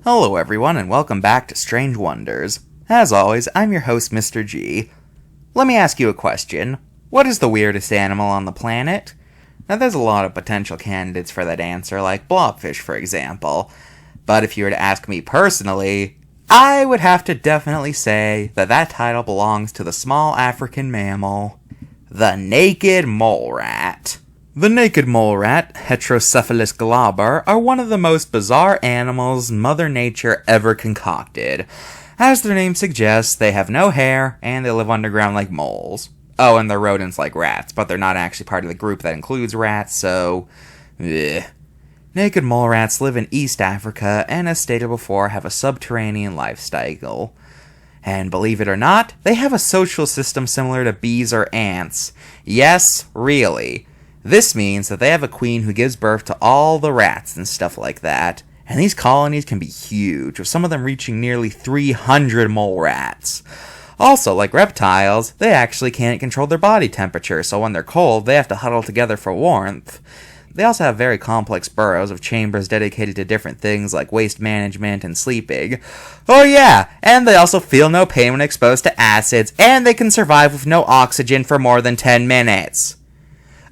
Hello everyone and welcome back to Strange Wonders. As always, I'm your host Mr.G. Let me ask you a question. What is the weirdest animal on the planet? Now there's a lot of potential candidates for that answer, like blobfish for example. But if you were to ask me personally, I would have to definitely say that title belongs to the small African mammal, the naked mole rat. The naked mole rat, Heterocephalus glaber, are one of the most bizarre animals Mother Nature ever concocted. As their name suggests, they have no hair, and they live underground like moles. Oh, and they're rodents like rats, but they're not actually part of the group that includes rats, so... Ugh. Naked mole rats live in East Africa, and as stated before, have a subterranean lifestyle. And believe it or not, they have a social system similar to bees or ants. Yes, really. This means that they have a queen who gives birth to all the rats and stuff like that, and these colonies can be huge, with some of them reaching nearly 300 mole rats. Also, like reptiles, they actually can't control their body temperature, so when they're cold, they have to huddle together for warmth. They also have very complex burrows of chambers dedicated to different things like waste management and sleeping. Oh yeah, and they also feel no pain when exposed to acids, and they can survive with no oxygen for more than 10 minutes.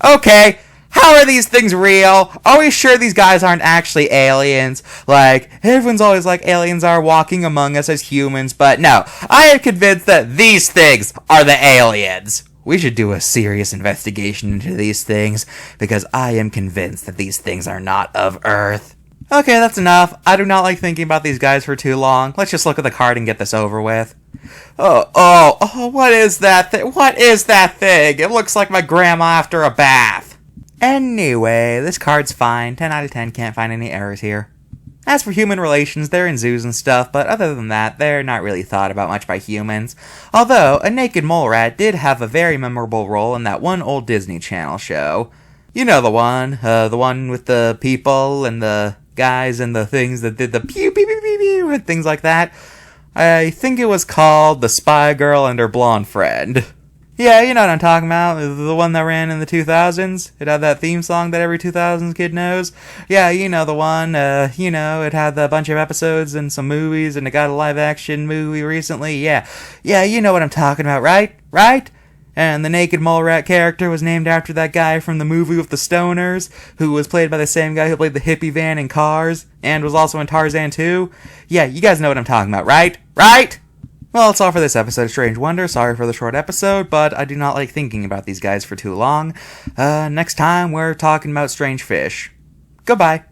Okay, how are these things real? Are we sure these guys aren't actually aliens? Like, everyone's always like aliens are walking among us as humans, but no, I am convinced that these things are the aliens. We should do a serious investigation into these things, because I am convinced that these things are not of Earth. Okay, that's enough. I do not like thinking about these guys for too long. Let's just look at the card and get this over with. Oh, what is that thing? What is that thing? It looks like my grandma after a bath. Anyway, this card's fine. 10 out of 10, can't find any errors here. As for human relations, they're in zoos and stuff, but other than that, they're not really thought about much by humans. Although, a naked mole rat did have a very memorable role in that one old Disney Channel show. You know the one with the people and the guys and the things that did the pew pew pew pew pew and things like that. I think it was called The Spy Girl and Her Blonde Friend. Yeah, you know what I'm talking about. The one that ran in the 2000s. It had that theme song that every 2000s kid knows. Yeah, you know the one. It had a bunch of episodes and some movies, and it got a live-action movie recently. Yeah, you know what I'm talking about, right? Right? And the naked mole rat character was named after that guy from the movie with the stoners, who was played by the same guy who played the hippie van in Cars, and was also in Tarzan 2. Yeah, you guys know what I'm talking about, right? Right? Well, that's all for this episode of Strange Wonder. Sorry for the short episode, but I do not like thinking about these guys for too long. Next time, we're talking about strange fish. Goodbye.